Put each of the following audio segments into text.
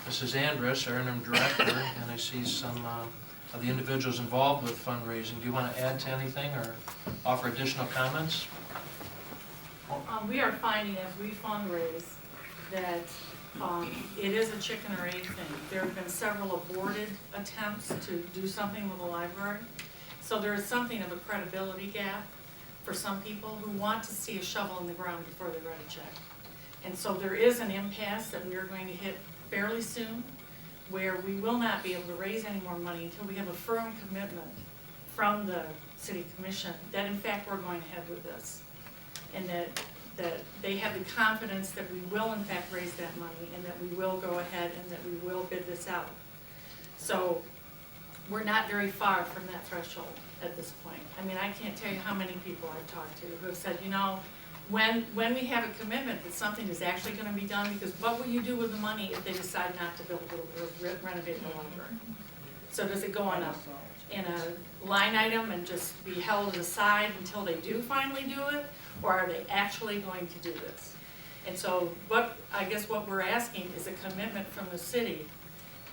Mrs. Andrus, our interim director, and I see some of the individuals involved with fundraising. Do you want to add to anything or offer additional comments? We are finding as we fundraise that it is a chicken or egg thing. There have been several aborted attempts to do something with the library. So there is something of a credibility gap for some people who want to see a shovel in the ground before they write a check. And so there is an impasse that we are going to hit fairly soon, where we will not be able to raise any more money until we have a firm commitment from the City Commission that in fact we're going ahead with this. And that they have the confidence that we will in fact raise that money and that we will go ahead and that we will bid this out. So we're not very far from that threshold at this point. I mean, I can't tell you how many people I've talked to who have said, you know, when we have a commitment that something is actually going to be done, because what will you do with the money if they decide not to build or renovate the library? So does it go in a line item and just be held aside until they do finally do it? Or are they actually going to do this? And so I guess what we're asking is a commitment from the city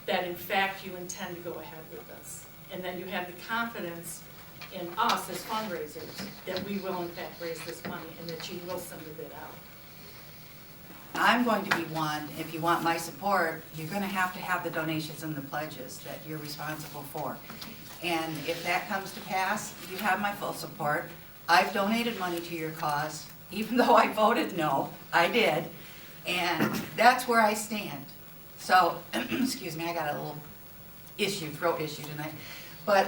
that in fact you intend to go ahead with this. And that you have the confidence in us as fundraisers that we will in fact raise this money and that you will send the bid out. I'm going to be one, if you want my support, you're going to have the donations and the pledges that you're responsible for. And if that comes to pass, you have my full support. I've donated money to your cause, even though I voted no, I did. And that's where I stand. So, excuse me, I got a little throat issue tonight. But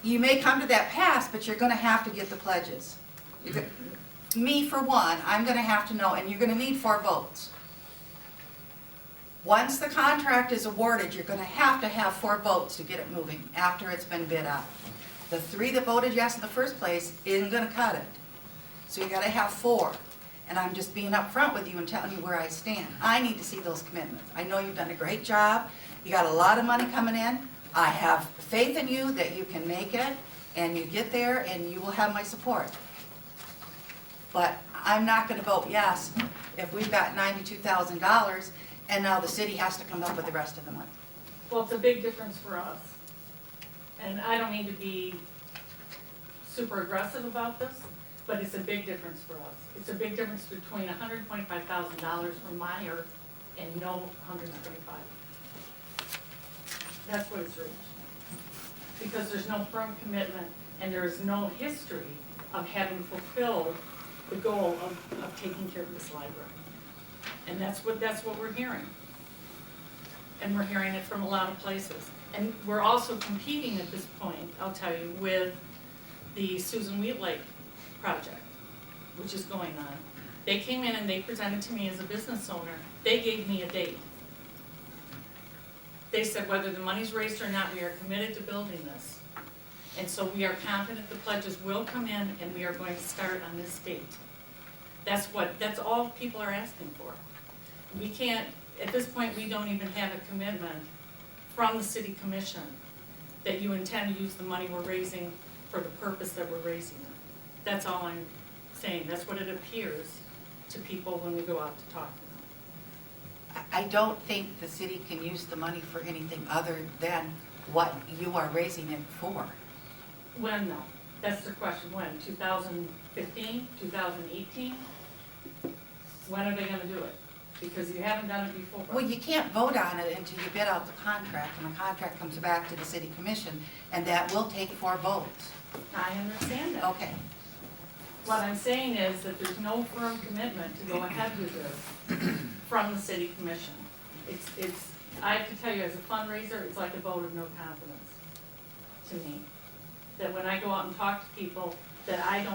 you may come to that pass, but you're going to have to get the pledges. Me, for one, I'm going to have to know, and you're going to need 4 votes. Once the contract is awarded, you're going to have 4 votes to get it moving after it's been bid out. The 3 that voted yes in the first place isn't going to cut it. So you got to have 4. And I'm just being upfront with you and telling you where I stand. I need to see those commitments. I know you've done a great job. You got a lot of money coming in. I have faith in you that you can make it, and you get there, and you will have my support. But I'm not going to vote yes if we've got $92,000 and now the city has to come up with the rest of the money. Well, it's a big difference for us. And I don't mean to be super aggressive about this, but it's a big difference for us. It's a big difference between $125,000 from Meyer and no $125,000. That's what it's reached. Because there's no firm commitment and there is no history of having fulfilled the goal of taking care of this library. And that's what we're hearing. And we're hearing it from a lot of places. And we're also competing at this point, I'll tell you, with the Susan Wheatlake project, which is going on. They came in and they presented to me as a business owner. They gave me a date. They said whether the money's raised or not, we are committed to building this. And so we are confident the pledges will come in and we are going to start on this date. That's all people are asking for. We can't, at this point, we don't even have a commitment from the City Commission that you intend to use the money we're raising for the purpose that we're raising it. That's all I'm saying. That's what it appears to people when we go out to talk to them. I don't think the city can use the money for anything other than what you are raising it for. When, though? That's the question. When? 2015? 2018? When are they going to do it? Because you haven't done it before. Well, you can't vote on it until you bid out the contract, and the contract comes back to the city commission, and that will take 4 votes. I understand that. Okay. What I'm saying is that there's no firm commitment to go ahead with this from the city commission. I have to tell you, as a fundraiser, it's like a vote of no confidence to me. That when I go out and talk to people, that I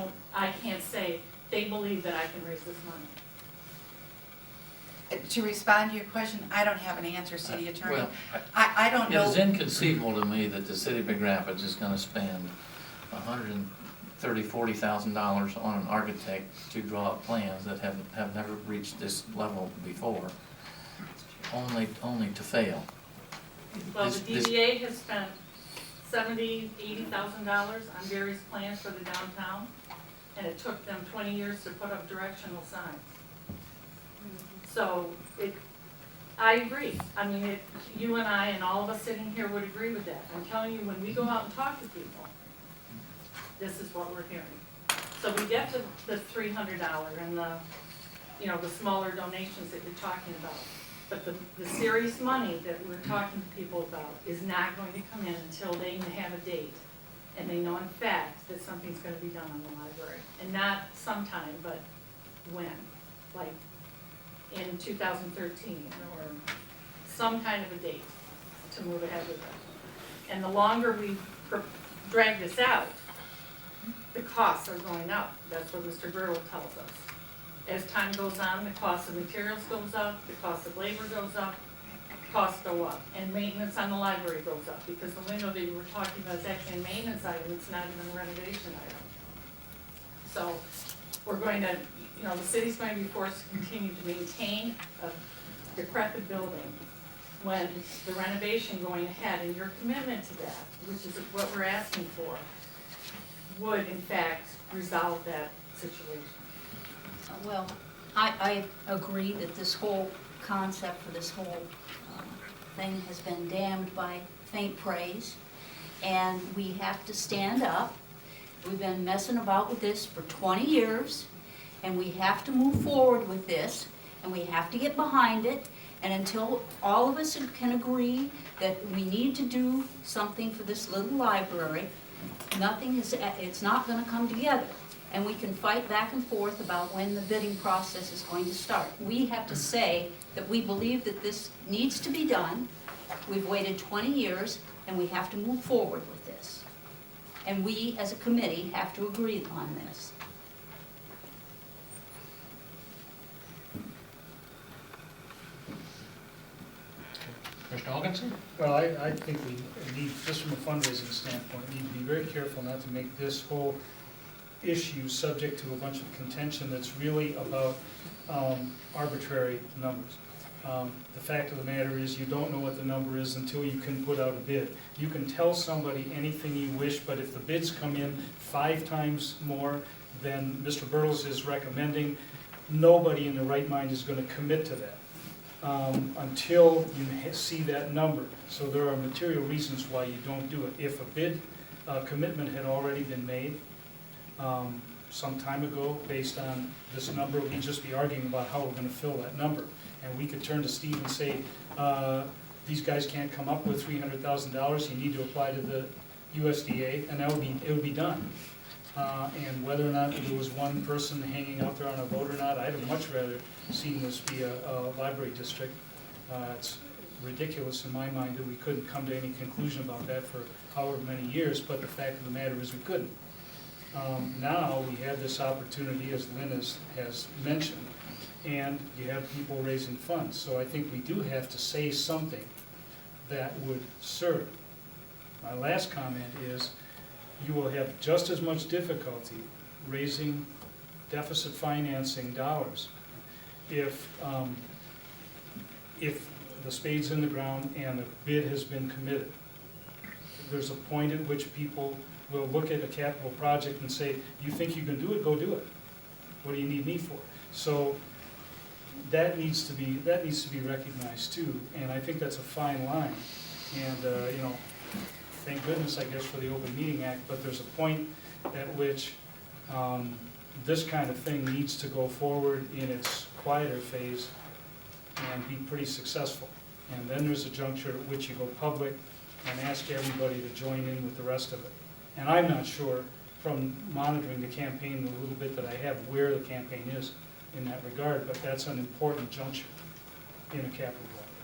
can't say they believe that I can raise this money. To respond to your question, I don't have an answer, city attorney. Well, I don't know. It is inconceivable to me that the city of Big Rapids is gonna spend $130,000-$140,000 on an architect to draw up plans that have never reached this level before, only to fail. Well, the DDA has spent $70,000, $80,000 on various plans for the downtown, and it took them 20 years to put up directional signs. So I agree. I mean, you and I and all of us sitting here would agree with that. I'm telling you, when we go out and talk to people, this is what we're hearing. So we get to the $300 and the smaller donations that you're talking about. But the serious money that we're talking to people about is not going to come in until they have a date. And they know in fact that something's gonna be done on the library. And not sometime, but when? Like in 2013 or some kind of a date to move ahead with it. And the longer we drag this out, the costs are going up. That's what Mr. Girdle tells us. As time goes on, the cost of materials goes up, the cost of labor goes up, costs go up, and maintenance on the library goes up, because the window that you were talking about is actually a maintenance item, it's not even a renovation item. So we're going to, the city's going to be forced to continue to maintain a decrepit building when the renovation going ahead, and your commitment to that, which is what we're asking for, would in fact resolve that situation. Well, I agree that this whole concept for this whole thing has been damned by faint praise, and we have to stand up. We've been messing about with this for 20 years, and we have to move forward with this, and we have to get behind it, and until all of us can agree that we need to do something for this little library, it's not gonna come together. And we can fight back and forth about when the bidding process is going to start. We have to say that we believe that this needs to be done. We've waited 20 years, and we have to move forward with this. And we, as a committee, have to agree on this. Commissioner Algenson? Well, I think we need, just from a fundraising standpoint, need to be very careful not to make this whole issue subject to a bunch of contention that's really about arbitrary numbers. The fact of the matter is, you don't know what the number is until you can put out a bid. You can tell somebody anything you wish, but if the bids come in 5 times more than Mr. Burles is recommending, nobody in their right mind is going to commit to that until you see that number. So there are material reasons why you don't do it. If a bid commitment had already been made some time ago based on this number, we'd just be arguing about how we're going to fill that number. And we could turn to Steve and say, these guys can't come up with $300,000, you need to apply to the USDA, and it would be done. And whether or not there was one person hanging out there on a vote or not, I'd have much rather seen this be a library district. It's ridiculous in my mind that we couldn't come to any conclusion about that for however many years, but the fact of the matter is we couldn't. Now we have this opportunity, as Lynn has mentioned, and you have people raising funds. So I think we do have to say something that would serve. My last comment is, you will have just as much difficulty raising deficit financing dollars if the spade's in the ground and a bid has been committed. There's a point at which people will look at a capital project and say, you think you can do it, go do it. What do you need me for? So that needs to be recognized too, and I think that's a fine line. And thank goodness, I guess, for the Open Meeting Act, but there's a point at which this kind of thing needs to go forward in its quieter phase and be pretty successful. And then there's a juncture at which you go public and ask everybody to join in with the rest of it. And I'm not sure, from monitoring the campaign the little bit that I have, where the campaign is in that regard, but that's an important juncture in a capital project.